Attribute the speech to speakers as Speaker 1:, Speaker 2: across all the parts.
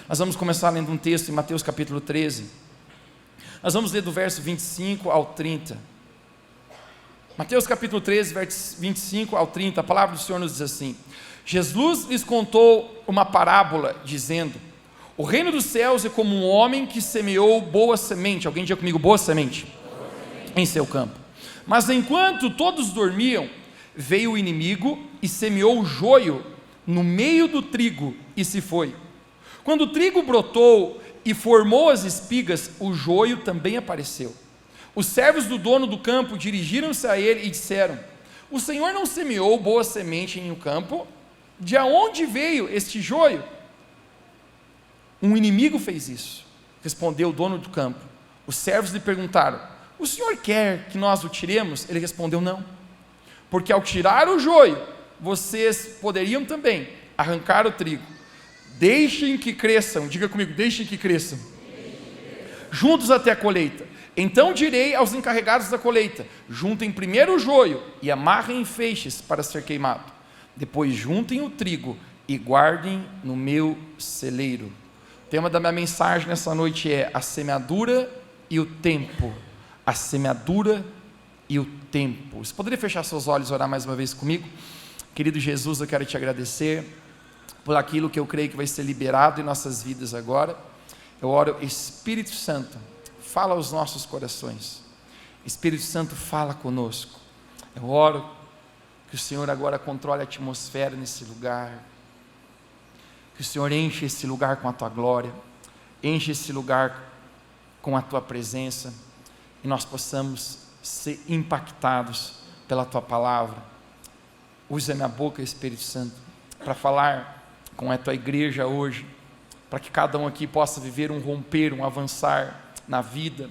Speaker 1: Nós vamos começar lendo um texto em Mateus capítulo 13. Nós vamos ler do verso 25 ao 30. Mateus capítulo 13, versos 25 ao 30, a palavra do Senhor nos diz assim: Jesus lhes contou uma parábola, dizendo: o reino dos céus é como um homem que semeou boa semente. Alguém diga comigo, boa semente, em seu campo. Mas enquanto todos dormiam, veio o inimigo e semeou o joio no meio do trigo e se foi. Quando o trigo brotou e formou as espigas, o joio também apareceu. Os servos do dono do campo dirigiram-se a ele e disseram: o Senhor não semeou boa semente em um campo? De onde veio este joio? Um inimigo fez isso, respondeu o dono do campo. Os servos lhe perguntaram: o Senhor quer que nós o tiremos? Ele respondeu: não, porque ao tirar o joio, vocês poderiam também arrancar o trigo. Deixem que cresçam, diga comigo, deixem que cresçam, juntos até a colheita. Então direi aos encarregados da colheita: juntem primeiro o joio e amarrem em feixes para ser queimado. Depois juntem o trigo e guardem no meu celeiro. O tema da minha mensagem nessa noite é a semeadura e o tempo. A semeadura e o tempo. Você poderia fechar seus olhos e orar mais uma vez comigo? Querido Jesus, eu quero te agradecer por aquilo que eu creio que vai ser liberado em nossas vidas agora. Eu oro: Espírito Santo, fala aos nossos corações. Espírito Santo, fala conosco. Eu oro que o Senhor agora controle a atmosfera nesse lugar, que o Senhor enche esse lugar com a Tua glória, enche esse lugar com a Tua presença, e nós possamos ser impactados pela Tua palavra. Use a minha boca, Espírito Santo, para falar com a Tua igreja hoje, para que cada um aqui possa viver um romper, um avançar na vida.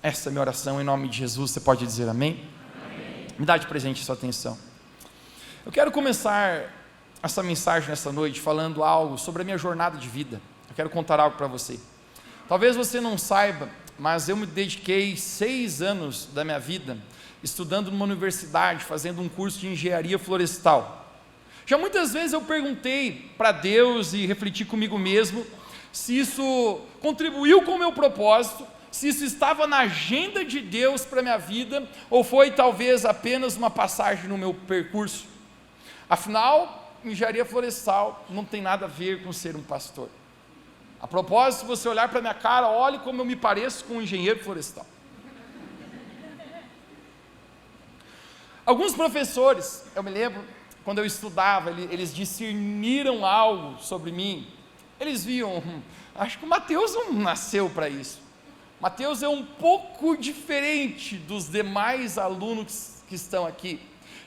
Speaker 1: Essa é a minha oração, em nome de Jesus. Você pode dizer amém? Amém. Me dá de presente a sua atenção. Eu quero começar essa mensagem nessa noite falando algo sobre a minha jornada de vida. Eu quero contar algo para você. Talvez você não saiba, mas eu me dediquei 6 anos da minha vida estudando numa universidade, fazendo um curso de engenharia florestal. Já muitas vezes eu perguntei para Deus e refleti comigo mesmo se isso contribuiu com o meu propósito, se isso estava na agenda de Deus para a minha vida, ou foi talvez apenas uma passagem no meu percurso. Afinal, engenharia florestal não tem nada a ver com ser um pastor. A propósito, se você olhar para a minha cara, olhe como eu me pareço com um engenheiro florestal. Alguns professores, eu me lembro, quando eu estudava, eles discerniram algo sobre mim. Eles viam, acho que o Mateus não nasceu para isso. Mateus é um pouco diferente dos demais alunos que estão aqui.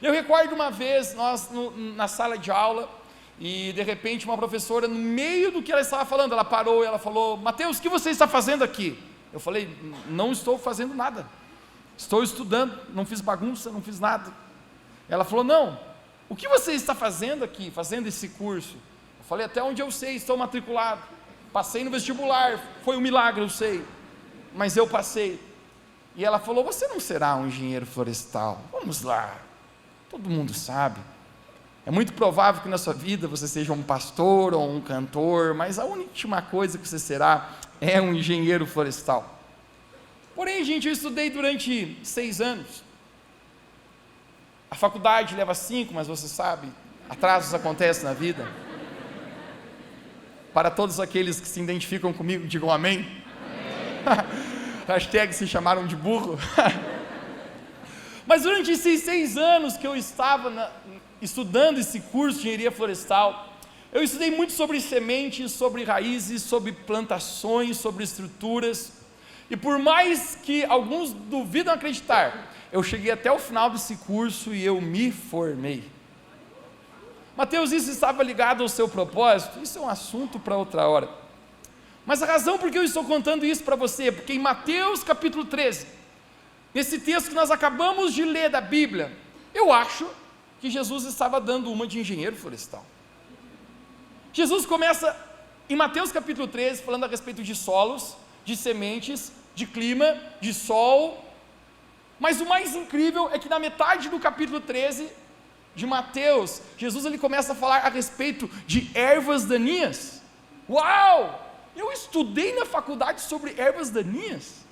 Speaker 1: Eu recordo uma vez, nós na sala de aula, e de repente uma professora, no meio do que ela estava falando, ela parou e ela falou: Mateus, o que você está fazendo aqui? Eu falei: não estou fazendo nada, estou estudando, não fiz bagunça, não fiz nada. Ela falou: não, o que você está fazendo aqui, fazendo esse curso? Eu falei: até onde eu sei, estou matriculado, passei no vestibular, foi um milagre, eu sei, mas eu passei. E ela falou: você não será um engenheiro florestal? Vamos lá, todo mundo sabe, é muito provável que na sua vida você seja um pastor ou um cantor, mas a última coisa que você será é um engenheiro florestal. Porém, gente, eu estudei durante 6 anos, a faculdade leva 5, mas você sabe, atrasos acontecem na vida. Para todos aqueles que se identificam comigo, digam amém. Hashtag se chamaram de burro. Mas durante esses 6 anos que eu estava estudando esse curso de engenharia florestal, eu estudei muito sobre sementes, sobre raízes, sobre plantações, sobre estruturas, e por mais que alguns duvidam acreditar, eu cheguei até o final desse curso e eu me formei. Mateus, isso estava ligado ao seu propósito? Isso é um assunto para outra hora. Mas a razão por que eu estou contando isso para você é porque em Mateus capítulo 13, nesse texto que nós acabamos de ler da Bíblia, eu acho que Jesus estava dando uma de engenheiro florestal. Jesus começa em Mateus capítulo 13 falando a respeito de solos, de sementes, de clima, de sol. Mas o mais incrível é que na metade do capítulo 13 de Mateus, Jesus ele começa a falar a respeito de ervas daninhas. Uau! Eu estudei na faculdade sobre ervas daninhas.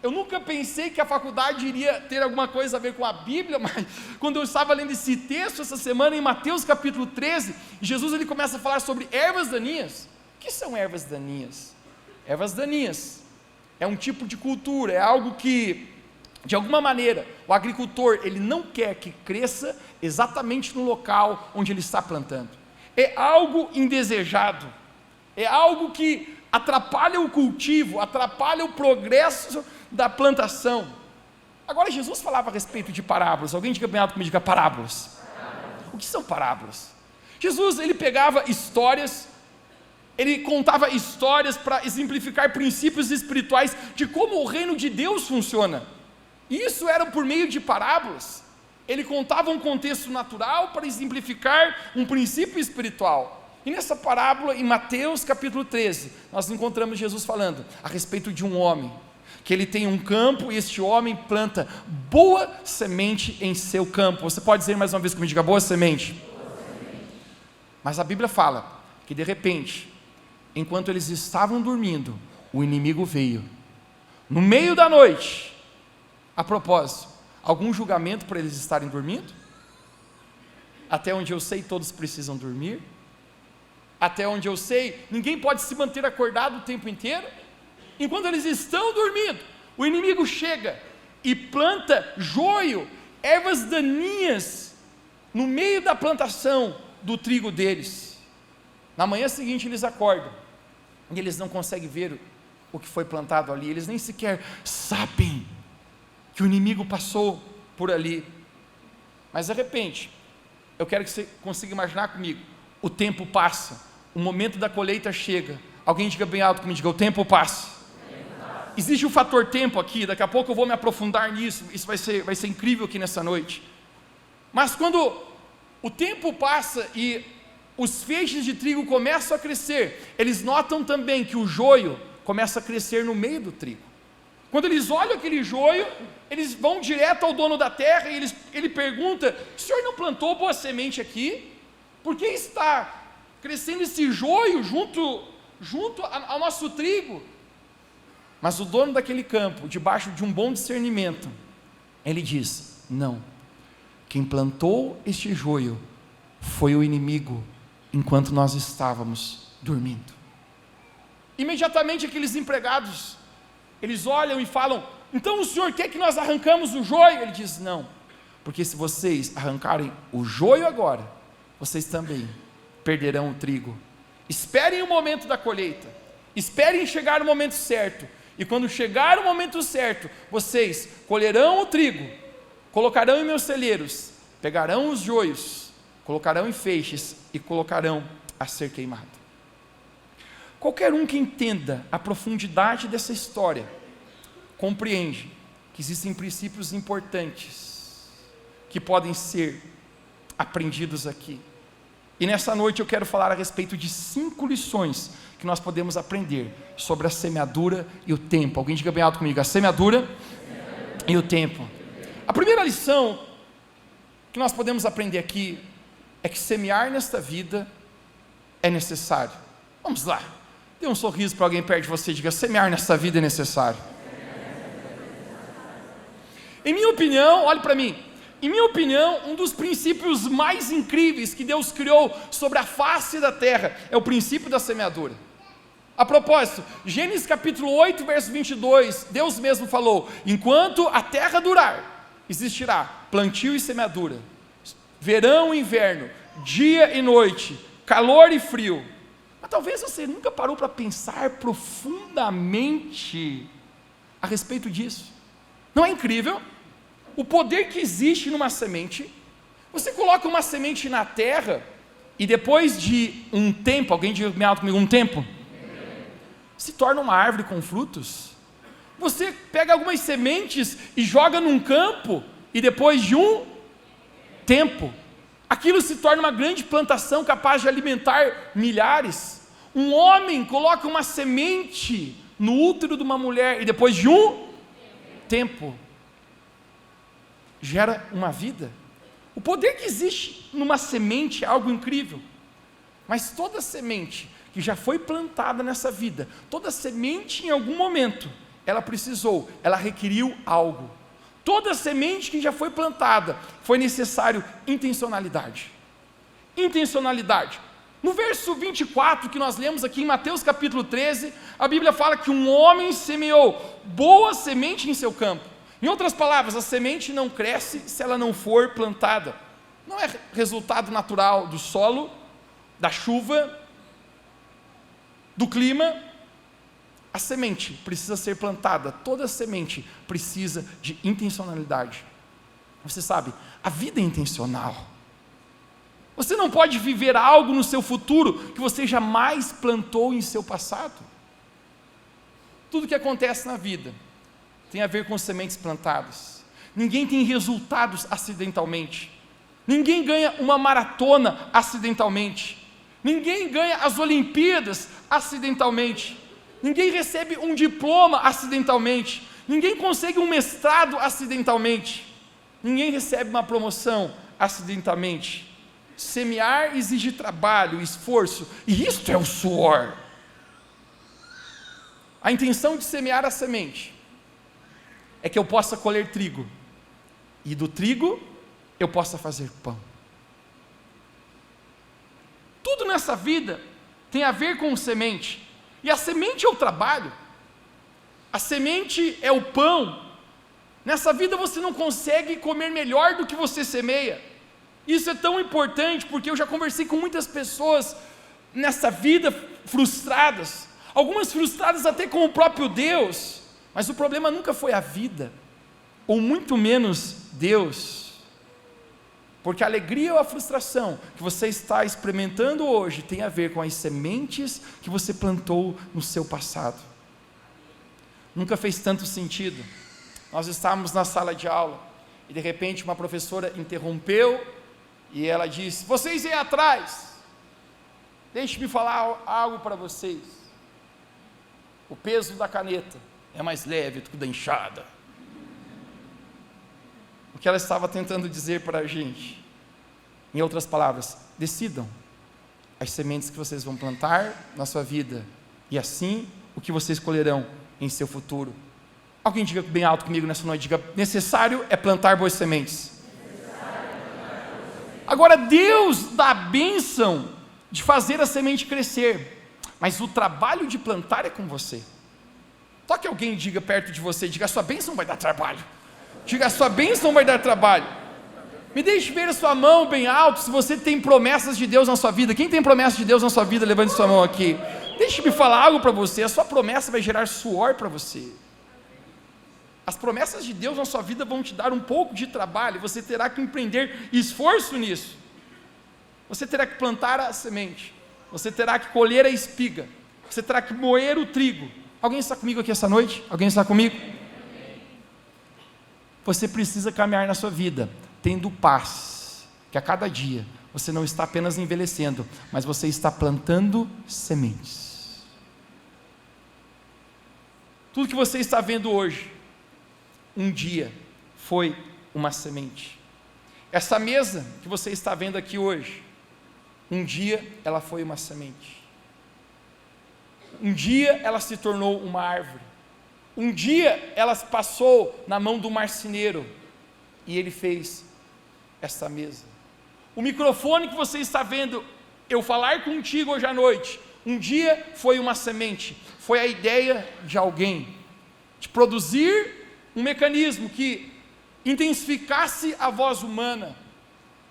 Speaker 1: Eu nunca pensei que a faculdade iria ter alguma coisa a ver com a Bíblia, mas quando eu estava lendo esse texto essa semana, em Mateus capítulo 13, Jesus ele começa a falar sobre ervas daninhas. O que são ervas daninhas? Ervas daninhas é um tipo de cultura, é algo que, de alguma maneira, o agricultor ele não quer que cresça exatamente no local onde ele está plantando. É algo indesejado, é algo que atrapalha o cultivo, atrapalha o progresso da plantação. Agora Jesus falava a respeito de parábolas. Alguém diga bem alto comigo, diga parábolas. O que são parábolas? Jesus ele pegava histórias, ele contava histórias para exemplificar princípios espirituais de como o reino de Deus funciona. E isso era por meio de parábolas. Ele contava um contexto natural para exemplificar um princípio espiritual. E nessa parábola, em Mateus capítulo 13, nós encontramos Jesus falando a respeito de um homem, que ele tem um campo e este homem planta boa semente em seu campo. Você pode dizer mais uma vez comigo, diga boa semente. Mas a Bíblia fala que de repente, enquanto eles estavam dormindo, o inimigo veio, no meio da noite. A propósito, algum julgamento para eles estarem dormindo? Até onde eu sei, todos precisam dormir. Até onde eu sei, ninguém pode se manter acordado o tempo inteiro. Enquanto eles estão dormindo, o inimigo chega e planta joio, ervas daninhas, no meio da plantação do trigo deles. Na manhã seguinte eles acordam, e eles não conseguem ver o que foi plantado ali, eles nem sequer sabem que o inimigo passou por ali. Mas de repente, eu quero que você consiga imaginar comigo, o tempo passa, o momento da colheita chega. Alguém diga bem alto comigo, diga, o tempo passa. Existe o fator tempo aqui, daqui a pouco eu vou me aprofundar nisso, isso vai ser incrível aqui nessa noite. Mas quando o tempo passa e os feixes de trigo começam a crescer, eles notam também que o joio começa a crescer no meio do trigo. Quando eles olham aquele joio, eles vão direto ao dono da terra e ele pergunta, o senhor não plantou boa semente aqui? Por que está crescendo esse joio junto ao nosso trigo? Mas o dono daquele campo, debaixo de um bom discernimento, ele diz, não, quem plantou este joio foi o inimigo, enquanto nós estávamos dormindo. Imediatamente aqueles empregados, eles olham e falam, então o senhor quer que nós arrancamos o joio? Ele diz, não, porque se vocês arrancarem o joio agora, vocês também perderão o trigo. Esperem o momento da colheita, esperem chegar o momento certo, e quando chegar o momento certo, vocês colherão o trigo, colocarão em meus celeiros, pegarão os joios, colocarão em feixes e colocarão a ser queimado. Qualquer um que entenda a profundidade dessa história, compreende que existem princípios importantes que podem ser aprendidos aqui. E nessa noite eu quero falar a respeito de 5 lições que nós podemos aprender sobre a semeadura e o tempo. Alguém diga bem alto comigo, a semeadura e o tempo. A primeira lição que nós podemos aprender aqui é que semear nesta vida é necessário. Vamos lá, dê um sorriso para alguém perto de você e diga, semear nesta vida é necessário. Em minha opinião, olhe para mim, em minha opinião, um dos princípios mais incríveis que Deus criou sobre a face da terra é o princípio da semeadura. A propósito, Gênesis capítulo 8, verso 22, Deus mesmo falou, enquanto a terra durar, existirá plantio e semeadura, verão e inverno, dia e noite, calor e frio. Mas talvez você nunca parou para pensar profundamente a respeito disso. Não é incrível? O poder que existe numa semente. Você coloca uma semente na terra e depois de um tempo, alguém diz alto comigo, um tempo, se torna uma árvore com frutos. Você pega algumas sementes e joga num campo e depois de um tempo, aquilo se torna uma grande plantação capaz de alimentar milhares. Um homem coloca uma semente no útero de uma mulher e depois de um tempo gera uma vida. O poder que existe numa semente é algo incrível, mas toda semente que já foi plantada nessa vida, toda semente em algum momento, ela requeriu algo. Toda semente que já foi plantada, foi necessário intencionalidade. Intencionalidade. No verso 24 que nós lemos aqui em Mateus capítulo 13, a Bíblia fala que um homem semeou boa semente em seu campo. Em outras palavras, a semente não cresce se ela não for plantada. Não é resultado natural do solo, da chuva, do clima. A semente precisa ser plantada, toda semente precisa de intencionalidade. Você sabe, a vida é intencional. Você não pode viver algo no seu futuro que você jamais plantou em seu passado. Tudo que acontece na vida tem a ver com sementes plantadas. Ninguém tem resultados acidentalmente. Ninguém ganha uma maratona acidentalmente. Ninguém ganha as Olimpíadas acidentalmente. Ninguém recebe um diploma acidentalmente. Ninguém consegue um mestrado acidentalmente. Ninguém recebe uma promoção acidentalmente. Semear exige trabalho, esforço, e isto é o suor. A intenção de semear a semente é que eu possa colher trigo, e do trigo eu possa fazer pão. Tudo nessa vida tem a ver com semente, e a semente é o trabalho, a semente é o pão. Nessa vida você não consegue comer melhor do que você semeia. Isso é tão importante, porque eu já conversei com muitas pessoas nessa vida frustradas, algumas frustradas até com o próprio Deus, mas o problema nunca foi a vida, ou muito menos Deus, porque a alegria ou a frustração que você está experimentando hoje tem a ver com as sementes que você plantou no seu passado. Nunca fez tanto sentido. Nós estávamos na sala de aula e de repente uma professora interrompeu e ela disse: vocês vêm atrás, deixe-me falar algo para vocês. O peso da caneta é mais leve do que o da enxada. O que ela estava tentando dizer para a gente, em outras palavras, decidam as sementes que vocês vão plantar na sua vida, e assim o que vocês colherão em seu futuro. Alguém diga bem alto comigo nessa noite, diga: necessário é plantar boas sementes. Agora, Deus dá a bênção de fazer a semente crescer, mas o trabalho de plantar é com você. Toque alguém, diga perto de você, diga: a sua bênção vai dar trabalho. Diga: a sua bênção vai dar trabalho. Me deixe ver a sua mão bem alto, se você tem promessas de Deus na sua vida. Quem tem promessas de Deus na sua vida, levante sua mão aqui. Deixe-me falar algo para você, a sua promessa vai gerar suor para você. As promessas de Deus na sua vida vão te dar um pouco de trabalho, você terá que empreender esforço nisso. Você terá que plantar a semente, você terá que colher a espiga, você terá que moer o trigo. Alguém está comigo aqui essa noite? Alguém está comigo? Você precisa caminhar na sua vida, tendo paz, que a cada dia, você não está apenas envelhecendo, mas você está plantando sementes. Tudo que você está vendo hoje, um dia foi uma semente. Essa mesa que você está vendo aqui hoje, um dia ela foi uma semente. Um dia ela se tornou uma árvore. Um dia ela passou na mão do marceneiro e ele fez essa mesa. O microfone que você está vendo eu falar contigo hoje à noite, um dia foi uma semente, foi a ideia de alguém de produzir um mecanismo que intensificasse a voz humana.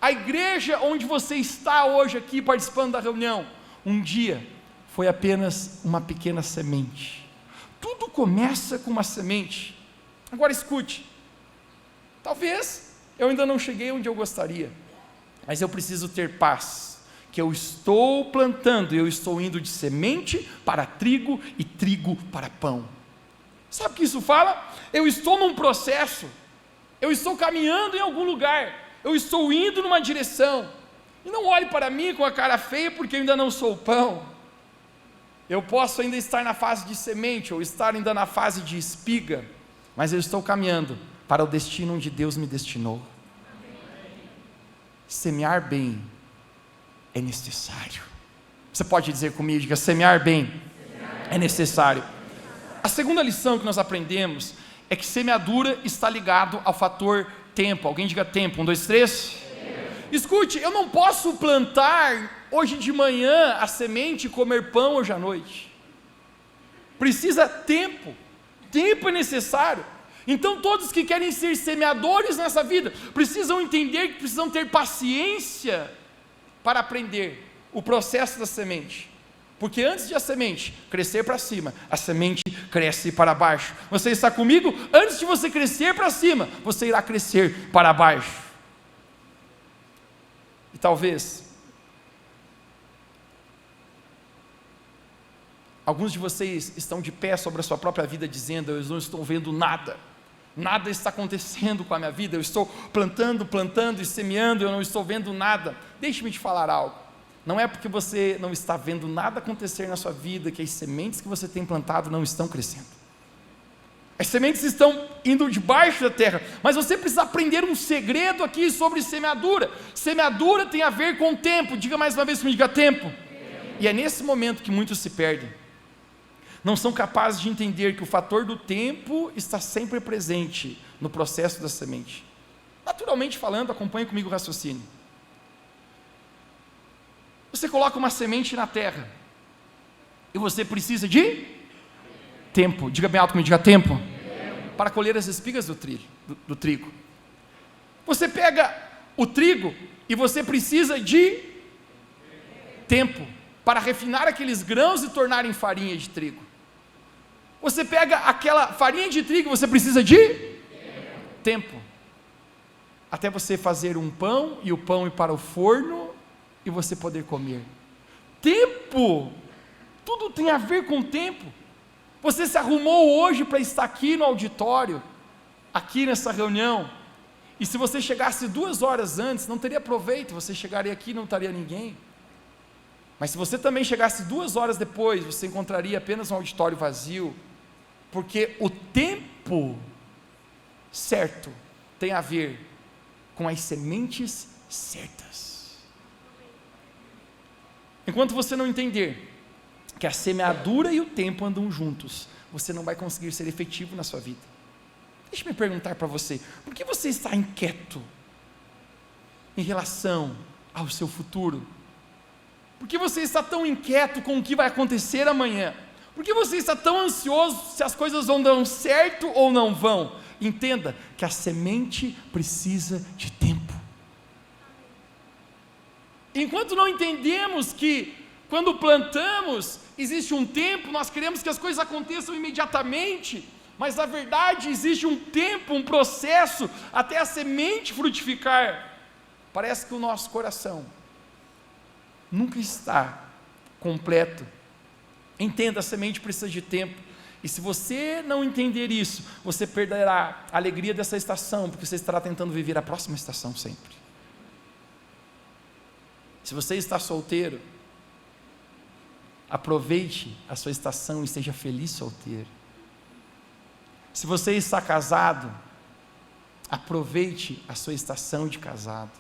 Speaker 1: A igreja onde você está hoje aqui participando da reunião, um dia foi apenas uma pequena semente. Tudo começa com uma semente. Agora escute, talvez eu ainda não cheguei onde eu gostaria, mas eu preciso ter paz, que eu estou plantando, eu estou indo de semente para trigo e trigo para pão. Sabe o que isso fala? Eu estou num processo, eu estou caminhando em algum lugar, eu estou indo numa direção, e não olhe para mim com a cara feia, porque eu ainda não sou pão. Eu posso ainda estar na fase de semente, ou estar ainda na fase de espiga, mas eu estou caminhando para o destino onde Deus me destinou. Semear bem é necessário. Você pode dizer comigo, diga, semear bem é necessário. A segunda lição que nós aprendemos é que semeadura está ligado ao fator tempo. Alguém diga tempo, 1, 2, 3. Escute, eu não posso plantar hoje de manhã a semente e comer pão hoje à noite. Precisa tempo. Tempo é necessário. Então todos que querem ser semeadores nessa vida precisam entender que precisam ter paciência para aprender o processo da semente. Porque antes de a semente crescer para cima, a semente cresce para baixo. Você está comigo? Antes de você crescer para cima, você irá crescer para baixo. E talvez alguns de vocês estão de pé sobre a sua própria vida dizendo, eu não estou vendo nada. Nada está acontecendo com a minha vida, eu estou plantando e semeando, eu não estou vendo nada. Deixe-me te falar algo. Não é porque você não está vendo nada acontecer na sua vida que as sementes que você tem plantado não estão crescendo. As sementes estão indo debaixo da terra, mas você precisa aprender um segredo aqui sobre semeadura. Semeadura tem a ver com tempo. Diga mais uma vez comigo, diga tempo. E é nesse momento que muitos se perdem. Não são capazes de entender que o fator do tempo está sempre presente no processo da semente. Naturalmente falando, acompanhe comigo o raciocínio. Você coloca uma semente na terra e você precisa de tempo. Diga bem alto comigo, diga tempo. Para colher as espigas do trigo. Você pega o trigo e você precisa de tempo para refinar aqueles grãos e tornarem farinha de trigo. Você pega aquela farinha de trigo, você precisa de tempo. Até você fazer um pão e o pão ir para o forno e você poder comer. Tempo! Tudo tem a ver com tempo. Você se arrumou hoje para estar aqui no auditório, aqui nessa reunião, e se você chegasse 2 horas antes, não teria proveito, você chegaria aqui e não estaria ninguém. Mas se você também chegasse 2 horas depois, você encontraria apenas um auditório vazio, porque o tempo certo tem a ver com as sementes certas. Enquanto você não entender que a semeadura e o tempo andam juntos, você não vai conseguir ser efetivo na sua vida. Deixa eu perguntar para você, por que você está inquieto em relação ao seu futuro? Por que você está tão inquieto com o que vai acontecer amanhã? Por que você está tão ansioso se as coisas vão dar certo ou não vão? Entenda que a semente precisa de tempo. Enquanto não entendemos que quando plantamos existe um tempo, nós queremos que as coisas aconteçam imediatamente, mas na verdade existe um tempo, um processo até a semente frutificar. Parece que o nosso coração nunca está completo. Entenda, a semente precisa de tempo, e se você não entender isso, você perderá a alegria dessa estação, porque você estará tentando viver a próxima estação sempre. Se você está solteiro, aproveite a sua estação e seja feliz solteiro. Se você está casado, aproveite a sua estação de casado.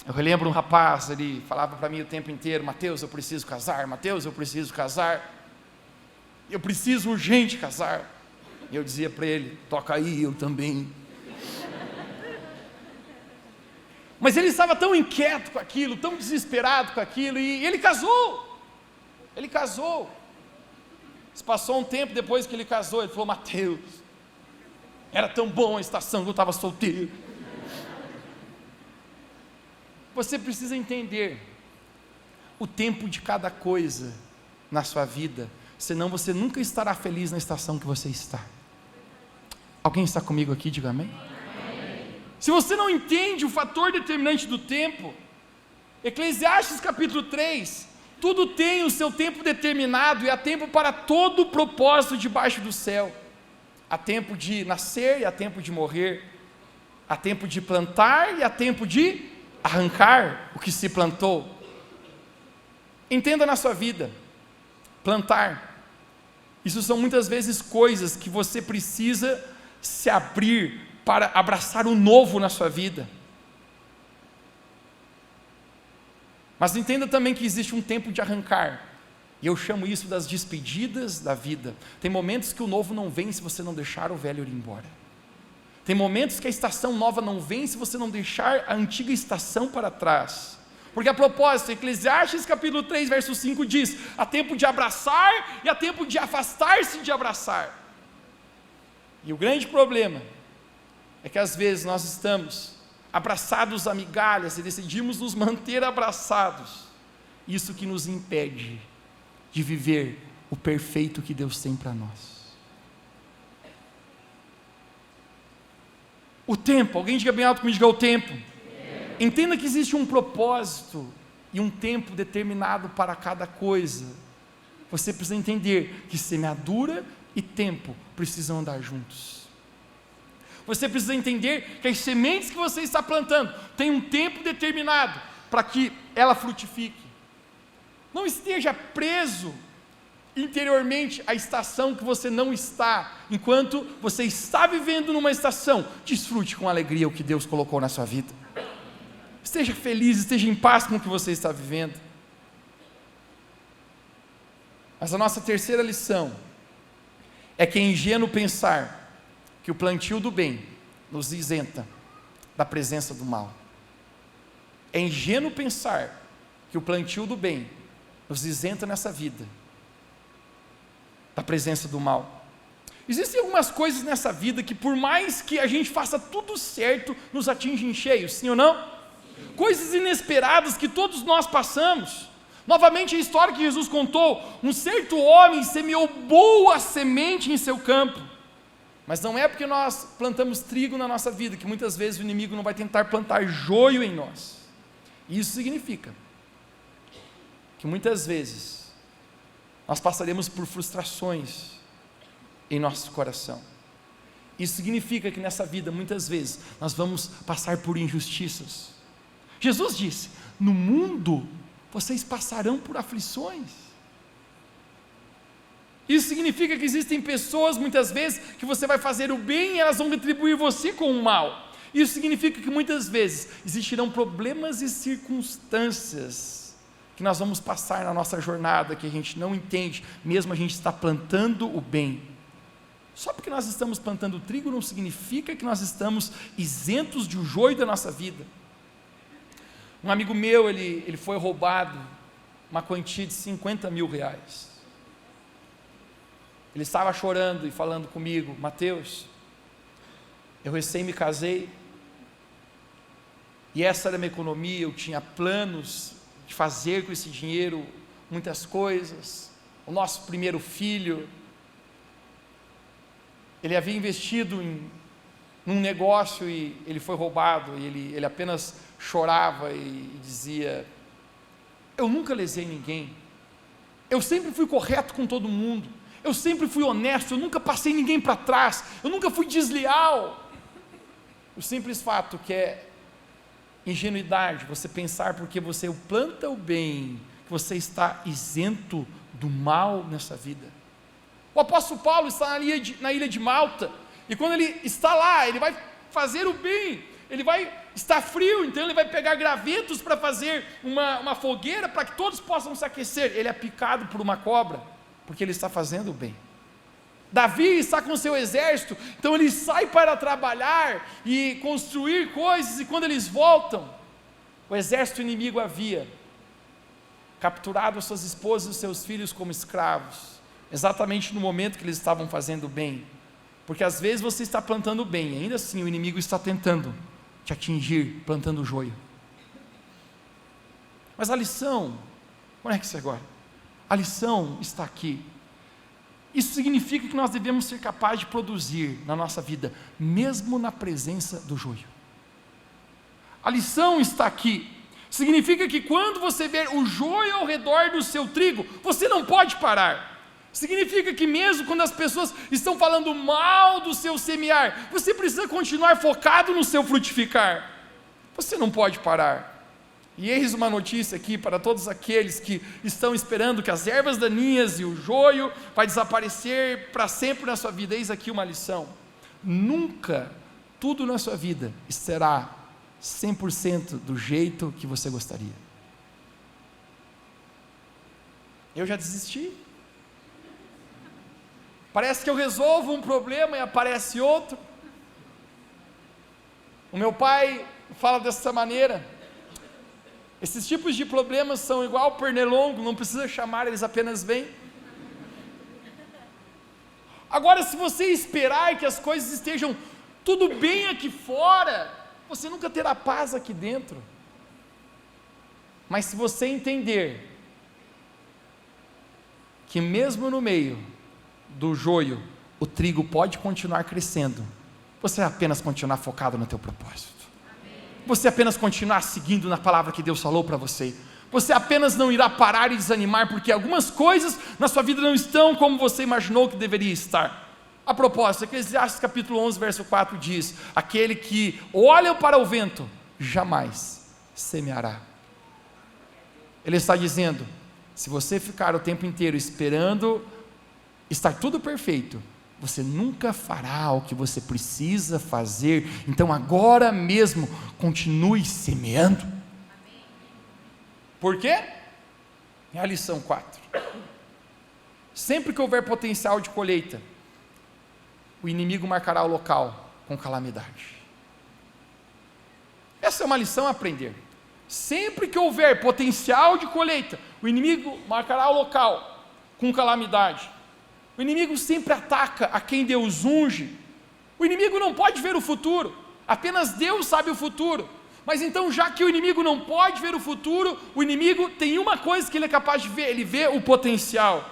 Speaker 1: Eu relembro um rapaz, ele falava para mim o tempo inteiro, Mateus, eu preciso casar, Mateus, eu preciso casar, eu preciso urgente casar. E eu dizia para ele, toca aí, eu também. Mas ele estava tão inquieto com aquilo, tão desesperado com aquilo, e ele casou. Se passou um tempo depois que ele casou, ele falou, Mateus, era tão bom a estação que eu estava solteiro. Você precisa entender o tempo de cada coisa na sua vida, senão você nunca estará feliz na estação que você está. Alguém está comigo aqui? Diga amém. Se você não entende o fator determinante do tempo, Eclesiastes capítulo 3, tudo tem o seu tempo determinado, e há tempo para todo o propósito debaixo do céu. Há tempo de nascer e há tempo de morrer, há tempo de plantar e há tempo de arrancar o que se plantou. Entenda na sua vida, plantar, isso são muitas vezes coisas que você precisa se abrir para abraçar o novo na sua vida. Mas entenda também que existe um tempo de arrancar, e eu chamo isso das despedidas da vida. Tem momentos que o novo não vem se você não deixar o velho ir embora. Tem momentos que a estação nova não vem se você não deixar a antiga estação para trás. Porque a propósito, Eclesiastes capítulo 3, verso 5 diz: há tempo de abraçar e há tempo de afastar-se de abraçar. E o grande problema é que às vezes nós estamos abraçados a migalhas e decidimos nos manter abraçados. Isso que nos impede de viver o perfeito que Deus tem para nós. O tempo, alguém diga bem alto comigo, diga o tempo. Entenda que existe um propósito e um tempo determinado para cada coisa. Você precisa entender que semeadura e tempo precisam andar juntos. Você precisa entender que as sementes que você está plantando têm um tempo determinado para que ela frutifique. Não esteja preso interiormente à estação que você não está. Enquanto você está vivendo numa estação, desfrute com alegria o que Deus colocou na sua vida. Esteja feliz, esteja em paz com o que você está vivendo. Mas a nossa terceira lição é que é ingênuo pensar que o plantio do bem nos isenta da presença do mal. É ingênuo pensar que o plantio do bem nos isenta nessa vida da presença do mal. Existem algumas coisas nessa vida que, por mais que a gente faça tudo certo, nos atingem em cheio, sim ou não? Coisas inesperadas que todos nós passamos. Novamente a história que Jesus contou: um certo homem semeou boa semente em seu campo. Mas não é porque nós plantamos trigo na nossa vida que muitas vezes o inimigo não vai tentar plantar joio em nós. Isso significa que muitas vezes nós passaremos por frustrações em nosso coração. Isso significa que nessa vida muitas vezes nós vamos passar por injustiças. Jesus disse: no mundo vocês passarão por aflições. Isso significa que existem pessoas muitas vezes que você vai fazer o bem e elas vão retribuir você com o mal. Isso significa que muitas vezes existirão problemas e circunstâncias que nós vamos passar na nossa jornada, que a gente não entende, mesmo a gente está plantando o bem. Só porque nós estamos plantando trigo não significa que nós estamos isentos de o joio da nossa vida. Um amigo meu, ele foi roubado uma quantia de 50 mil reais. Ele estava chorando e falando comigo: Mateus, eu recém me casei, e essa era a minha economia, eu tinha planos de fazer com esse dinheiro muitas coisas. O nosso primeiro filho, ele havia investido num negócio e ele foi roubado, e ele apenas chorava e dizia: eu nunca lesei ninguém, eu sempre fui correto com todo mundo, eu sempre fui honesto, eu nunca passei ninguém para trás, eu nunca fui desleal. O simples fato que é ingenuidade você pensar porque você planta o bem, que você está isento do mal nessa vida. O apóstolo Paulo está na ilha de Malta, e quando ele está lá, ele vai fazer o bem, ele vai estar frio, então ele vai pegar gravetos para fazer uma fogueira, para que todos possam se aquecer. Ele é picado por uma cobra, porque ele está fazendo o bem. Davi está com seu exército, então ele sai para trabalhar e construir coisas, e quando eles voltam, o exército inimigo havia capturado as suas esposas e os seus filhos como escravos, exatamente no momento que eles estavam fazendo o bem. Porque às vezes você está plantando o bem, e ainda assim o inimigo está tentando te atingir, plantando o joio. Mas a lição, conecte-se agora, a lição está aqui. Isso significa que nós devemos ser capazes de produzir na nossa vida, mesmo na presença do joio. A lição está aqui. Significa que quando você ver o joio ao redor do seu trigo, você não pode parar. Significa que mesmo quando as pessoas estão falando mal do seu semear, você precisa continuar focado no seu frutificar. Você não pode parar. E eis uma notícia aqui para todos aqueles que estão esperando que as ervas daninhas e o joio vai desaparecer para sempre na sua vida. Eis aqui uma lição: nunca tudo na sua vida será 100% do jeito que você gostaria. Eu já desisti. Parece que eu resolvo um problema e aparece outro. O meu pai fala dessa maneira: esses tipos de problemas são igual pernilongo, não precisa chamar, eles apenas vêm. Agora, se você esperar que as coisas estejam tudo bem aqui fora, você nunca terá paz aqui dentro. Mas se você entender que mesmo no meio do joio, o trigo pode continuar crescendo, você apenas continuar focado no teu propósito. Você apenas continuar seguindo na palavra que Deus falou para você. Você apenas não irá parar e desanimar, porque algumas coisas na sua vida não estão como você imaginou que deveria estar. A propósito, Eclesiastes capítulo 11, verso 4 diz: aquele que olha para o vento, jamais semeará. Ele está dizendo, se você ficar o tempo inteiro esperando estar tudo perfeito, você nunca fará o que você precisa fazer. Então agora mesmo, continue semeando. Por quê? É a lição 4. Sempre que houver potencial de colheita, o inimigo marcará o local com calamidade. Essa é uma lição a aprender. Sempre que houver potencial de colheita, o inimigo marcará o local com calamidade. O inimigo sempre ataca a quem Deus unge. O inimigo não pode ver o futuro, apenas Deus sabe o futuro. Mas então, já que o inimigo não pode ver o futuro, o inimigo tem uma coisa que ele é capaz de ver, ele vê o potencial.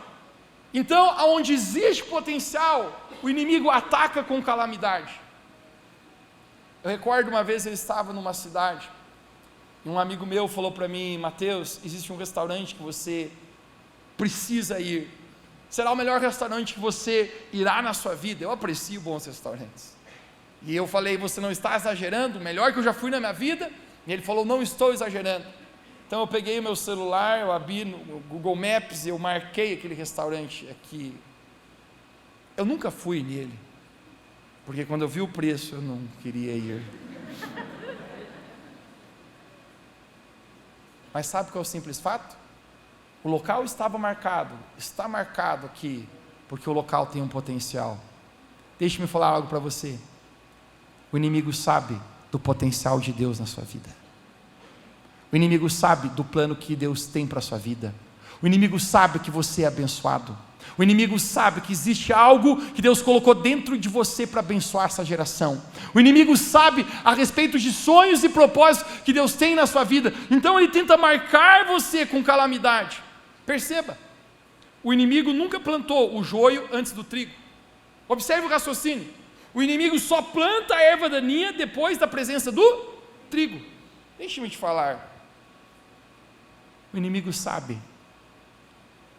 Speaker 1: Então, aonde existe potencial, o inimigo ataca com calamidade. Eu recordo uma vez eu estava numa cidade, e um amigo meu falou para mim: Mateus, existe um restaurante que você precisa ir, será o melhor restaurante que você irá na sua vida. Eu aprecio bons restaurantes, e eu falei: você não está exagerando? O melhor que eu já fui na minha vida? E ele falou: não estou exagerando. Então eu peguei o meu celular, eu abri no Google Maps e eu marquei aquele restaurante aqui. Eu nunca fui nele, porque quando eu vi o preço eu não queria ir. Mas sabe qual é o simples fato? O local estava marcado, está marcado aqui, porque o local tem um potencial. Deixe-me falar algo para você. O inimigo sabe do potencial de Deus na sua vida. O inimigo sabe do plano que Deus tem para a sua vida. O inimigo sabe que você é abençoado. O inimigo sabe que existe algo que Deus colocou dentro de você para abençoar essa geração. O inimigo sabe a respeito de sonhos e propósitos que Deus tem na sua vida. Então ele tenta marcar você com calamidade. Perceba, o inimigo nunca plantou o joio antes do trigo. Observe o raciocínio. O inimigo só planta a erva daninha depois da presença do trigo. Deixe-me te falar. O inimigo sabe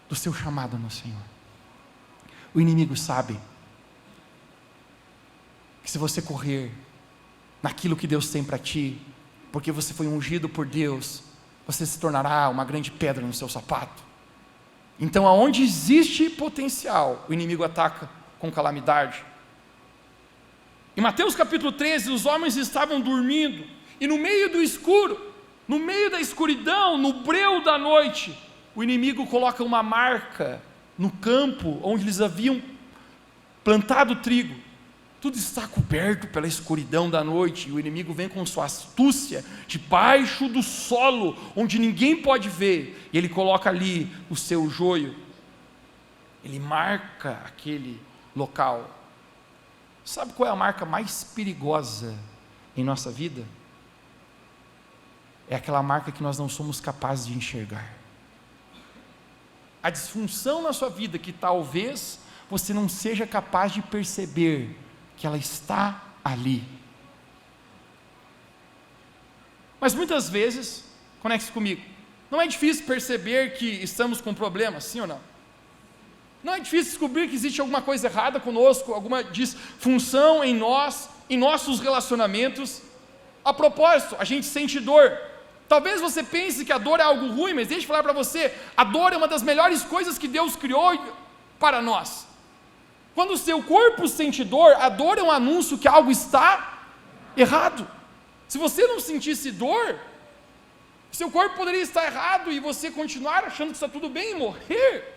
Speaker 1: do seu chamado no Senhor. O inimigo sabe que se você correr naquilo que Deus tem para ti, porque você foi ungido por Deus, você se tornará uma grande pedra no seu sapato. Então, aonde existe potencial, o inimigo ataca com calamidade. Em Mateus capítulo 13, os homens estavam dormindo, e no meio do escuro, no meio da escuridão, no breu da noite, o inimigo coloca uma marca no campo onde eles haviam plantado trigo. Tudo está coberto pela escuridão da noite, e o inimigo vem com sua astúcia debaixo do solo, onde ninguém pode ver, e ele coloca ali o seu joio. Ele marca aquele local. Sabe qual é a marca mais perigosa em nossa vida? É aquela marca que nós não somos capazes de enxergar. A disfunção na sua vida que talvez você não seja capaz de perceber que ela está ali. Mas muitas vezes, conecte-se comigo, não é difícil perceber que estamos com problemas, sim ou não? Não é difícil descobrir que existe alguma coisa errada conosco, alguma disfunção em nós, em nossos relacionamentos. A propósito, a gente sente dor. Talvez você pense que a dor é algo ruim, mas deixa eu falar para você, a dor é uma das melhores coisas que Deus criou para nós. Quando o seu corpo sente dor, a dor é um anúncio que algo está errado. Se você não sentisse dor, Seu corpo poderia estar errado e você continuar achando que está tudo bem e morrer.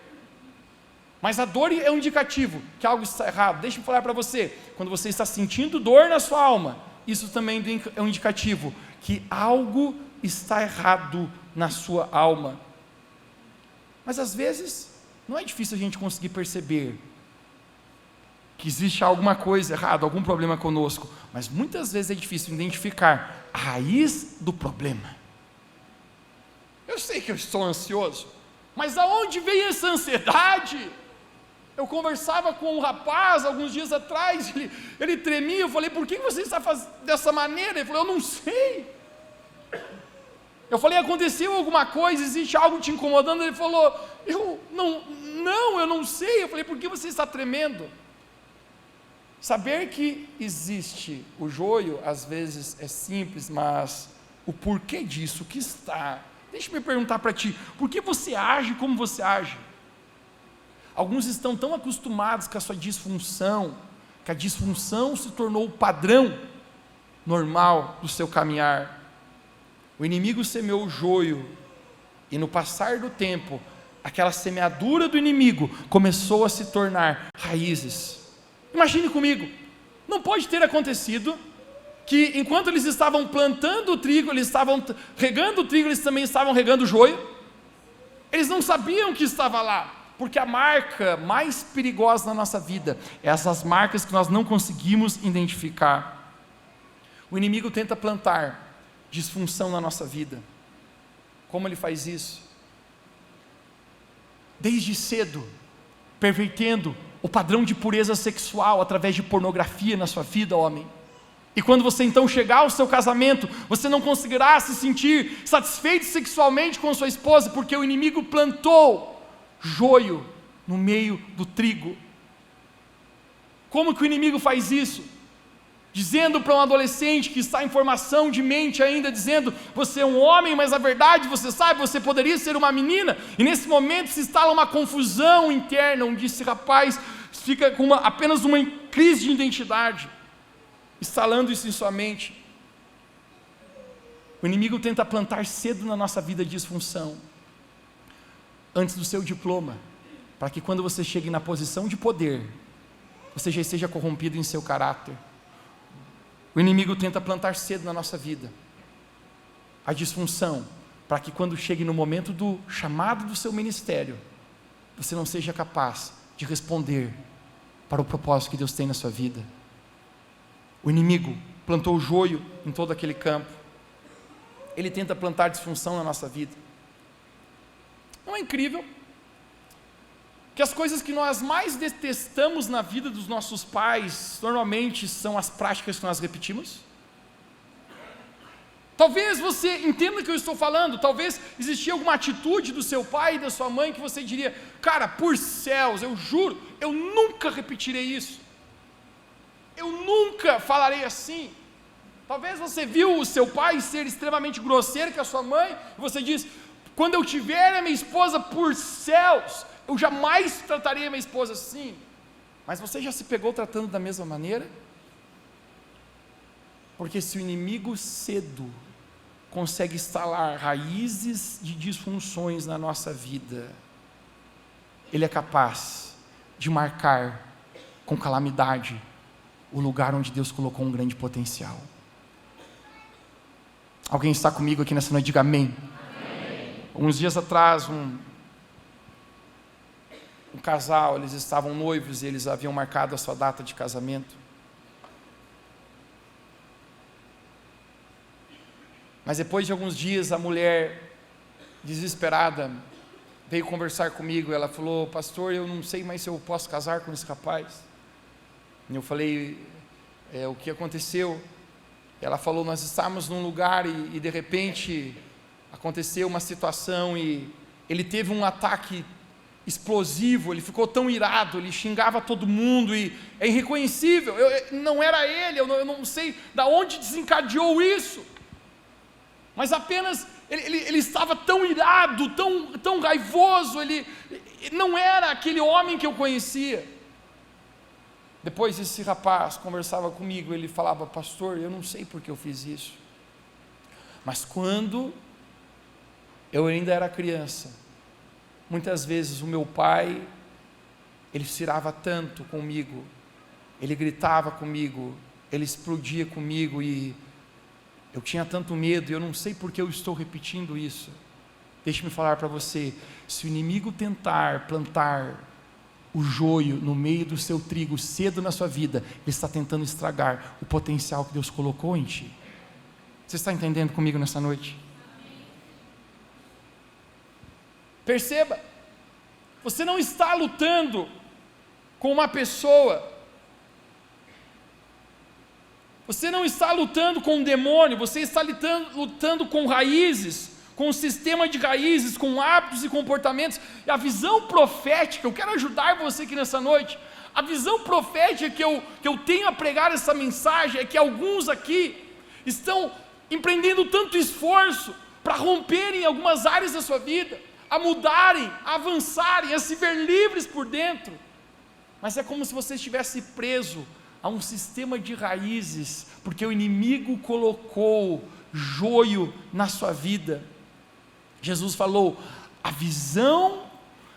Speaker 1: Mas a dor é um indicativo que algo está errado. Deixa eu falar para você, quando você está sentindo dor na sua alma, isso também é um indicativo que algo está errado na sua alma. Mas às vezes, não é difícil a gente conseguir perceber que existe alguma coisa errada, algum problema conosco, mas muitas vezes é difícil identificar a raiz do problema. Eu sei que eu estou ansioso, mas aonde vem essa ansiedade? Eu conversava com um rapaz alguns dias atrás, ele tremia, eu falei, por que você está fazendo dessa maneira? Ele falou, eu não sei. Eu falei, aconteceu alguma coisa, existe algo te incomodando? Ele falou, eu não sei. Eu falei, por que você está tremendo? Saber que existe o joio, às vezes é simples, mas o porquê disso, o que está... Deixa eu me perguntar para ti, por que você age como você age? Alguns estão tão acostumados com a sua disfunção, que a disfunção se tornou o padrão normal do seu caminhar. O inimigo semeou o joio, e no passar do tempo, aquela semeadura do inimigo começou a se tornar raízes. Imagine comigo, não pode ter acontecido que enquanto eles estavam plantando o trigo, eles estavam regando o trigo, eles também estavam regando o joio. Eles não sabiam que estava lá, porque a marca mais perigosa na nossa vida é essas marcas que nós não conseguimos identificar. O inimigo tenta plantar disfunção na nossa vida. Como ele faz isso? Desde cedo, pervertendo o padrão de pureza sexual através de pornografia na sua vida, homem. E quando você então chegar ao seu casamento, você não conseguirá se sentir satisfeito sexualmente com sua esposa, porque o inimigo plantou joio no meio do trigo. Como que o inimigo faz isso? Dizendo para um adolescente que está em formação de mente ainda, dizendo, você é um homem, mas na verdade você sabe, você poderia ser uma menina, e nesse momento se instala uma confusão interna, onde esse rapaz fica com apenas uma crise de identidade, instalando isso em sua mente. O inimigo tenta plantar cedo na nossa vida disfunção, antes do seu diploma, para que quando você chegue na posição de poder, você já esteja corrompido em seu caráter. O inimigo tenta plantar cedo na nossa vida a disfunção, para que quando chegue no momento do chamado do seu ministério, você não seja capaz de responder para o propósito que Deus tem na sua vida. O inimigo plantou o joio em todo aquele campo. Ele tenta plantar disfunção na nossa vida. Não é incrível que as coisas que nós mais detestamos na vida dos nossos pais, normalmente são as práticas que nós repetimos? Talvez você entenda o que eu estou falando, talvez existia alguma atitude do seu pai e da sua mãe que você diria, cara, por céus, eu juro, eu nunca repetirei isso. Eu nunca falarei assim. Talvez você viu o seu pai ser extremamente grosseiro com a sua mãe, e você diz, quando eu tiver a minha esposa, por céus, eu jamais trataria a minha esposa assim. Mas você já se pegou tratando da mesma maneira? Porque se o inimigo cedo consegue instalar raízes de disfunções na nossa vida, ele é capaz de marcar com calamidade o lugar onde Deus colocou um grande potencial. Alguém está comigo aqui nessa noite? Diga amém. Amém. Uns dias atrás, um casal, eles estavam noivos e eles haviam marcado a sua data de casamento. Mas depois de alguns dias, a mulher, desesperada, veio conversar comigo. Ela falou, pastor, eu não sei mais se eu posso casar com esse rapaz. E eu falei, o que aconteceu? Ela falou, nós estávamos num lugar e de repente aconteceu uma situação e ele teve um ataque explosivo, ele ficou tão irado, ele xingava todo mundo e é irreconhecível, não era ele, eu não sei de onde desencadeou isso, mas apenas ele estava tão irado, tão raivoso, ele não era aquele homem que eu conhecia. Depois esse rapaz conversava comigo, ele falava, pastor, eu não sei porque eu fiz isso, mas quando eu ainda era criança, muitas vezes o meu pai, ele se irava tanto comigo, ele gritava comigo, ele explodia comigo, e eu tinha tanto medo, e eu não sei porque eu estou repetindo isso. Deixe-me falar para você, se o inimigo tentar plantar o joio no meio do seu trigo cedo na sua vida, ele está tentando estragar o potencial que Deus colocou em ti. Você está entendendo comigo nessa noite? Perceba, você não está lutando com uma pessoa, você não está lutando com um demônio, você está lutando com raízes, com um sistema de raízes, com hábitos e comportamentos. E a visão profética, eu quero ajudar você aqui nessa noite, a visão profética que eu tenho a pregar essa mensagem, é que alguns aqui estão empreendendo tanto esforço para romperem algumas áreas da sua vida, a mudarem, a avançarem, a se ver livres por dentro, mas é como se você estivesse preso a um sistema de raízes, porque o inimigo colocou joio na sua vida. Jesus falou, a visão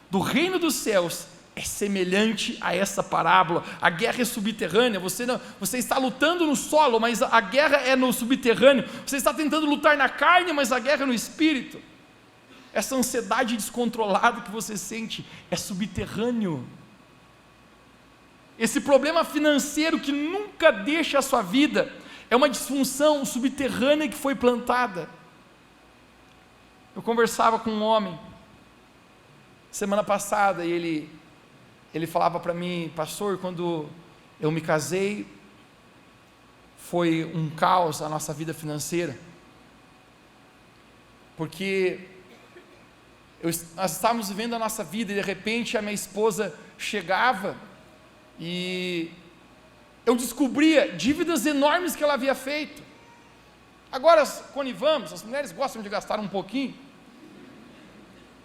Speaker 1: do reino dos céus é semelhante a essa parábola. A guerra é subterrânea, você está lutando no solo, mas a guerra é no subterrâneo. Você está tentando lutar na carne, mas a guerra é no espírito. Essa ansiedade descontrolada que você sente é subterrâneo. Esse problema financeiro que nunca deixa a sua vida é uma disfunção subterrânea que foi plantada. Eu conversava com um homem semana passada, e ele falava para mim, pastor, quando eu me casei, foi um caos a nossa vida financeira, porque nós estávamos vivendo a nossa vida, e de repente a minha esposa chegava, e eu descobria dívidas enormes que ela havia feito. Agora, conivamos, as mulheres gostam de gastar um pouquinho,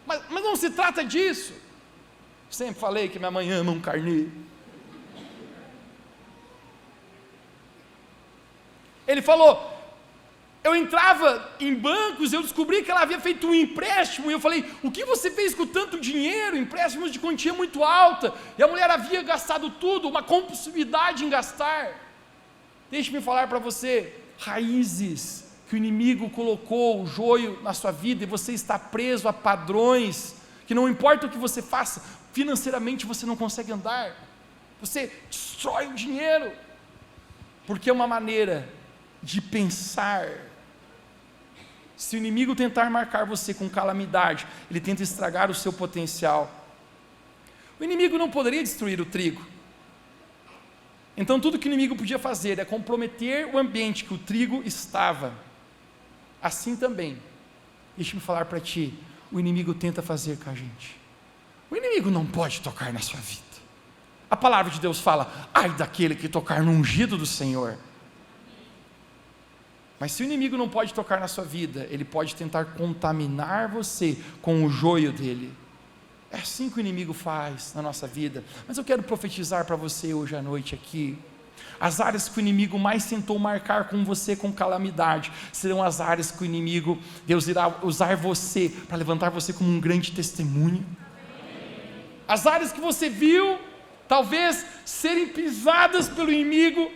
Speaker 1: mas não se trata disso. Sempre falei que minha mãe ama um carnê. Ele falou, eu entrava em bancos, eu descobri que ela havia feito um empréstimo, e eu falei, o que você fez com tanto dinheiro? Empréstimos de quantia muito alta, e a mulher havia gastado tudo, uma compulsividade em gastar. Deixe-me falar para você, raízes que o inimigo colocou o joio na sua vida, e você está preso a padrões, que não importa o que você faça, financeiramente você não consegue andar, você destrói o dinheiro, porque é uma maneira de pensar. Se o inimigo tentar marcar você com calamidade, ele tenta estragar o seu potencial. O inimigo não poderia destruir o trigo, então tudo que o inimigo podia fazer é comprometer o ambiente que o trigo estava. Assim também, deixa-me falar para ti, o inimigo tenta fazer com a gente. O inimigo não pode tocar na sua vida. A palavra de Deus fala, ai daquele que tocar no ungido do Senhor. Mas se o inimigo não pode tocar na sua vida, ele pode tentar contaminar você com o joio dele. É assim que o inimigo faz na nossa vida. Mas eu quero profetizar para você hoje à noite aqui, as áreas que o inimigo mais tentou marcar com você com calamidade, serão as áreas que o inimigo, Deus irá usar você, para levantar você como um grande testemunho. As áreas que você viu, talvez serem pisadas pelo inimigo,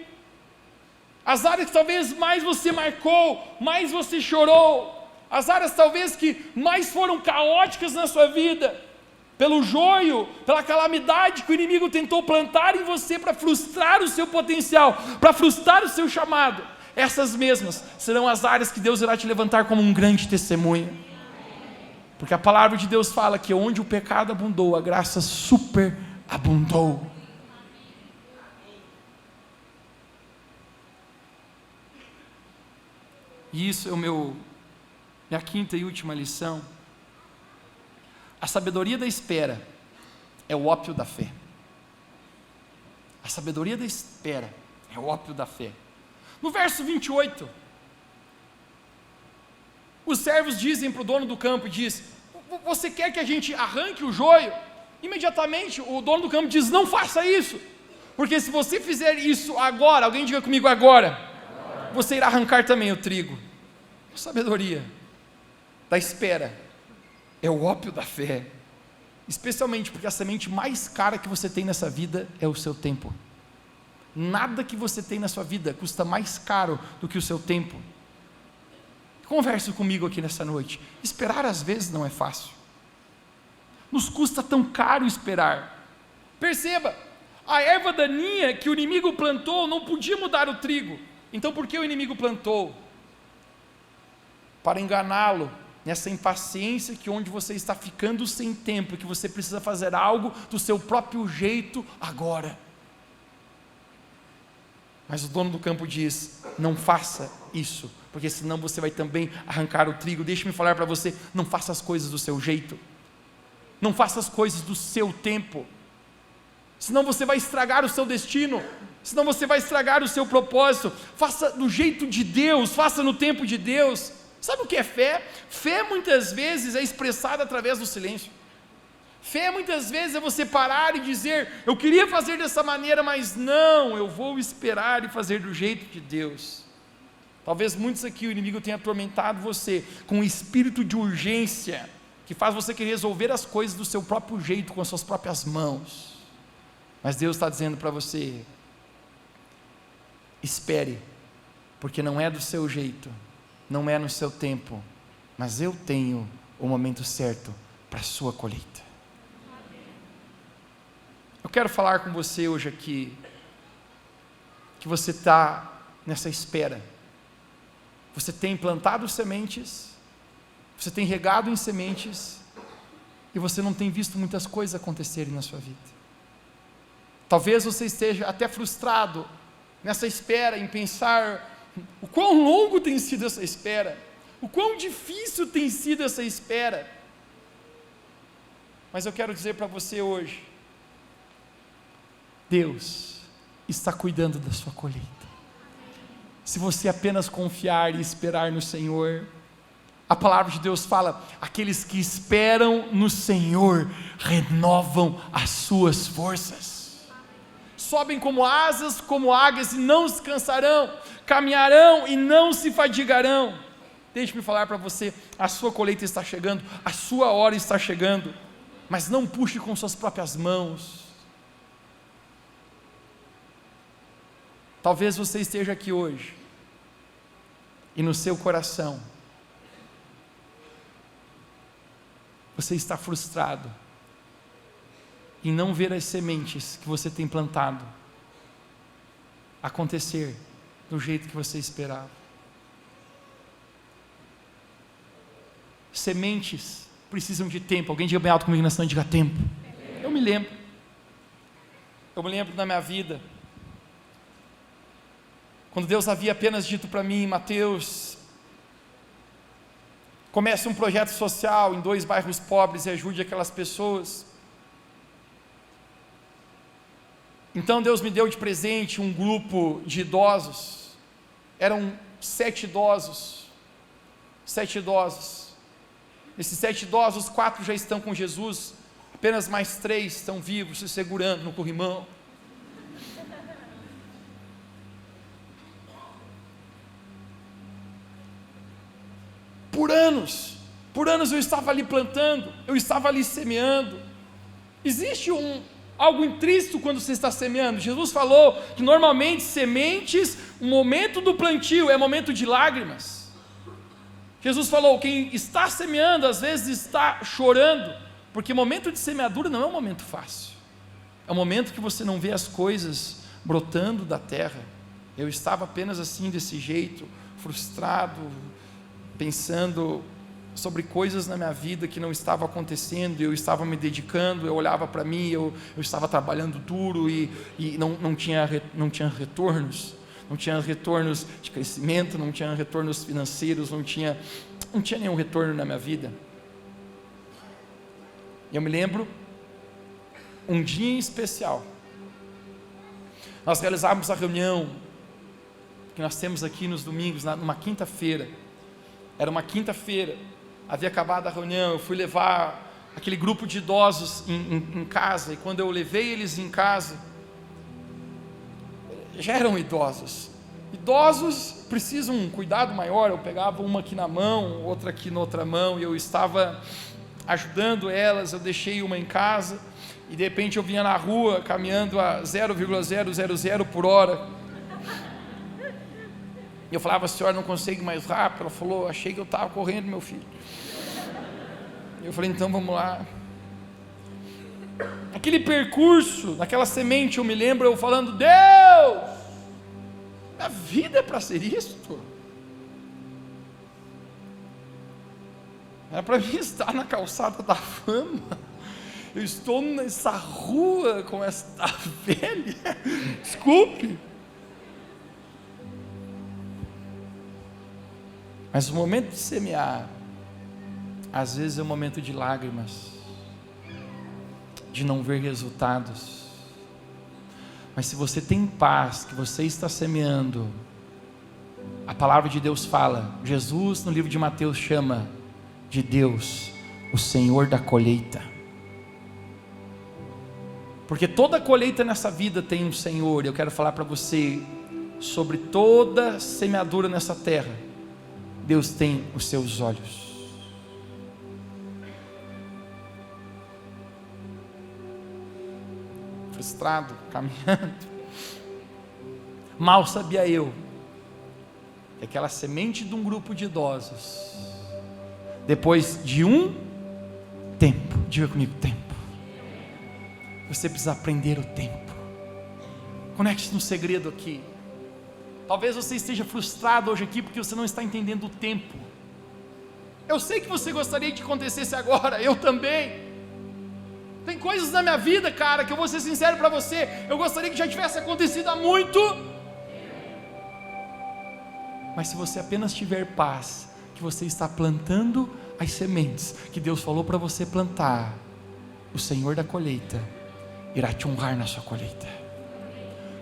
Speaker 1: as áreas que talvez mais você marcou, mais você chorou, as áreas talvez que mais foram caóticas na sua vida, pelo joio, pela calamidade que o inimigo tentou plantar em você para frustrar o seu potencial, para frustrar o seu chamado, essas mesmas serão as áreas que Deus irá te levantar como um grande testemunho, porque a palavra de Deus fala que onde o pecado abundou, a graça superabundou. E isso é minha quinta e última lição. A sabedoria da espera é o ópio da fé. A sabedoria da espera é o ópio da fé. No verso 28, os servos dizem para o dono do campo, você quer que a gente arranque o joio? Imediatamente o dono do campo diz, não faça isso, porque se você fizer isso agora, alguém diga comigo agora, você irá arrancar também o trigo. A sabedoria da espera é o ópio da fé, especialmente porque a semente mais cara que você tem nessa vida é o seu tempo. Nada que você tem na sua vida custa mais caro do que o seu tempo. Converse comigo aqui nessa noite. Esperar às vezes não é fácil. Nos custa tão caro esperar. Perceba, a erva daninha que o inimigo plantou não podia mudar o trigo. Então por que o inimigo plantou? Para enganá-lo, nessa impaciência que onde você está ficando sem tempo, que você precisa fazer algo do seu próprio jeito agora. Mas o dono do campo diz, não faça isso, porque senão você vai também arrancar o trigo. Deixe-me falar para você, não faça as coisas do seu jeito, não faça as coisas do seu tempo, senão você vai estragar o seu destino, senão você vai estragar o seu propósito. Faça do jeito de Deus, faça no tempo de Deus. Sabe o que é fé? Fé muitas vezes é expressada através do silêncio. Fé muitas vezes é você parar e dizer, eu queria fazer dessa maneira, mas não, eu vou esperar e fazer do jeito de Deus. Talvez muitos aqui, o inimigo tenha atormentado você com um espírito de urgência, que faz você querer resolver as coisas do seu próprio jeito, com as suas próprias mãos. Mas Deus está dizendo para você, espere, porque não é do seu jeito, não é no seu tempo, mas eu tenho o momento certo para a sua colheita. Eu quero falar com você hoje aqui, que você está nessa espera, você tem plantado sementes, você tem regado em sementes, e você não tem visto muitas coisas acontecerem na sua vida. Talvez você esteja até frustrado, nessa espera, em pensar, o quão longo tem sido essa espera, o quão difícil tem sido essa espera, mas eu quero dizer para você hoje, Deus está cuidando da sua colheita, se você apenas confiar e esperar no Senhor. A palavra de Deus fala, aqueles que esperam no Senhor, renovam as suas forças, sobem como asas, como águias e não se cansarão, caminharão e não se fadigarão. Deixe-me falar para você, a sua colheita está chegando, a sua hora está chegando, mas não puxe com suas próprias mãos. Talvez você esteja aqui hoje, e no seu coração, você está frustrado, em não ver as sementes que você tem plantado, acontecer do jeito que você esperava. Sementes precisam de tempo. Alguém diga bem alto comigo nessa noite, diga tempo. Eu me lembro da minha vida, quando Deus havia apenas dito para mim, Mateus, comece um projeto social em 2 bairros pobres e ajude aquelas pessoas. Então Deus me deu de presente um grupo de idosos, eram 7 idosos, esses 7 idosos, 4 já estão com Jesus, apenas mais 3 estão vivos, se segurando no corrimão. Por anos eu estava ali plantando, eu estava ali semeando. Existe algo intrínseco quando você está semeando. Jesus falou que normalmente sementes, o momento do plantio é momento de lágrimas. Jesus falou, quem está semeando às vezes está chorando, porque momento de semeadura não é um momento fácil, é um momento que você não vê as coisas brotando da terra. Eu estava apenas assim, desse jeito, frustrado, pensando sobre coisas na minha vida que não estavam acontecendo, eu estava me dedicando, eu olhava para mim, eu estava trabalhando duro e não tinha retornos, não tinha retornos de crescimento, não tinha retornos financeiros, não tinha nenhum retorno na minha vida. E eu me lembro, um dia em especial, nós realizávamos a reunião que nós temos aqui nos domingos, numa quinta-feira. Era uma quinta-feira, havia acabado a reunião, eu fui levar aquele grupo de idosos em casa, e quando eu levei eles em casa, já eram idosos precisam um cuidado maior. Eu pegava uma aqui na mão, outra aqui na outra mão, e eu estava ajudando elas. Eu deixei uma em casa e de repente eu vinha na rua caminhando a 0,000 por hora. E eu falava: a senhora não consegue mais rápido? Ela falou: achei que eu estava correndo, meu filho. Eu falei: então vamos lá. Aquele percurso, naquela semente, eu me lembro eu falando: Deus, a vida é para ser isto. Era para mim estar na calçada da fama. Eu estou nessa rua com esta velha. Desculpe. Mas o momento de semear, às vezes é um momento de lágrimas, de não ver resultados. Mas se você tem paz, que você está semeando, a palavra de Deus fala, Jesus no livro de Mateus chama de Deus o Senhor da colheita. Porque toda colheita nessa vida tem um Senhor. Eu quero falar para você sobre toda semeadura nessa terra. Deus tem os seus olhos. Frustrado, caminhando. Mal sabia eu que aquela semente de um grupo de idosos, depois de um tempo, diga comigo, tempo. Você precisa aprender o tempo. Conecte-se no segredo aqui. Talvez você esteja frustrado hoje aqui porque você não está entendendo o tempo. Eu sei que você gostaria que acontecesse agora, eu também. Tem coisas na minha vida, cara, que eu vou ser sincero para você, eu gostaria que já tivesse acontecido há muito. Mas se você apenas tiver paz, que você está plantando as sementes que Deus falou para você plantar, o Senhor da colheita irá te honrar na sua colheita.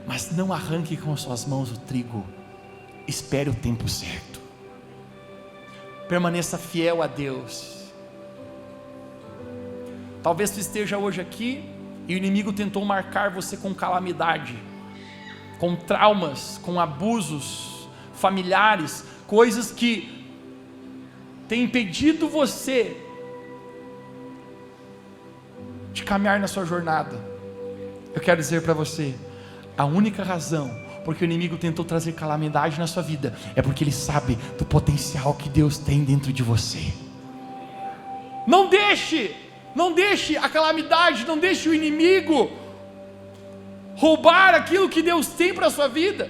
Speaker 1: Mas não arranque com as suas mãos o trigo. Espere o tempo certo. Permaneça fiel a Deus. Talvez você esteja hoje aqui e o inimigo tentou marcar você com calamidade, com traumas, com abusos familiares, coisas que têm impedido você de caminhar na sua jornada. Eu quero dizer para você, a única razão porque o inimigo tentou trazer calamidade na sua vida é porque ele sabe do potencial que Deus tem dentro de você. Não deixe a calamidade, não deixe o inimigo roubar aquilo que Deus tem para a sua vida,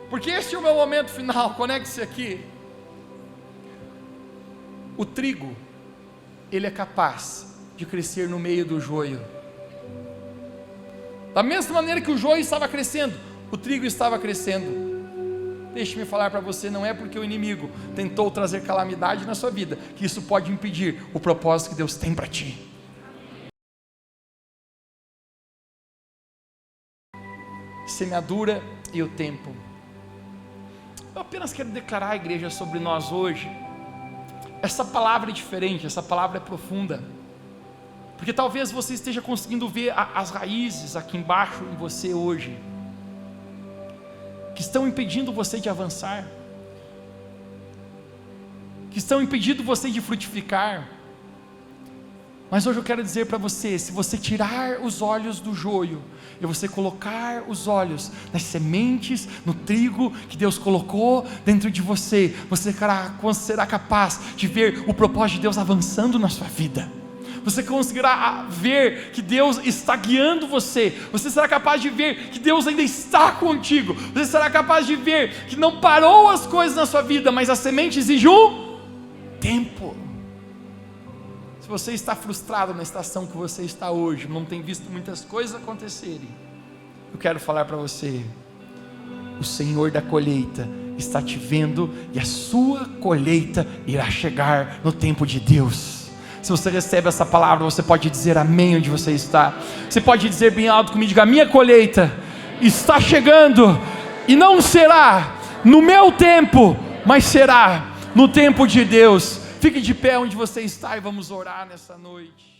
Speaker 1: porque este é o meu momento final. Conecte-se aqui. O trigo, ele é capaz de crescer no meio do joio. Da mesma maneira que o joio estava crescendo, o trigo estava crescendo. Deixe-me falar para você, não é porque o inimigo tentou trazer calamidade na sua vida, que isso pode impedir o propósito que Deus tem para ti. Semeadura e o tempo. Eu apenas quero declarar à igreja sobre nós hoje. Essa palavra é diferente, essa palavra é profunda. Porque talvez você esteja conseguindo ver as raízes aqui embaixo em você hoje, que estão impedindo você de avançar, que estão impedindo você de frutificar. Mas hoje eu quero dizer para você, se você tirar os olhos do joio, e você colocar os olhos nas sementes, no trigo que Deus colocou dentro de você, você será capaz de ver o propósito de Deus avançando na sua vida. Você conseguirá ver que Deus está guiando você. Você será capaz de ver que Deus ainda está contigo. Você será capaz de ver que não parou as coisas na sua vida, mas a semente exige um tempo. Se você está frustrado na estação que você está hoje, não tem visto muitas coisas acontecerem, eu quero falar para você, o Senhor da colheita está te vendo e a sua colheita irá chegar no tempo de Deus. Se você recebe essa palavra, você pode dizer amém onde você está. Você pode dizer bem alto comigo, diga: a minha colheita está chegando, e não será no meu tempo, mas será no tempo de Deus. Fique de pé onde você está e vamos orar nessa noite.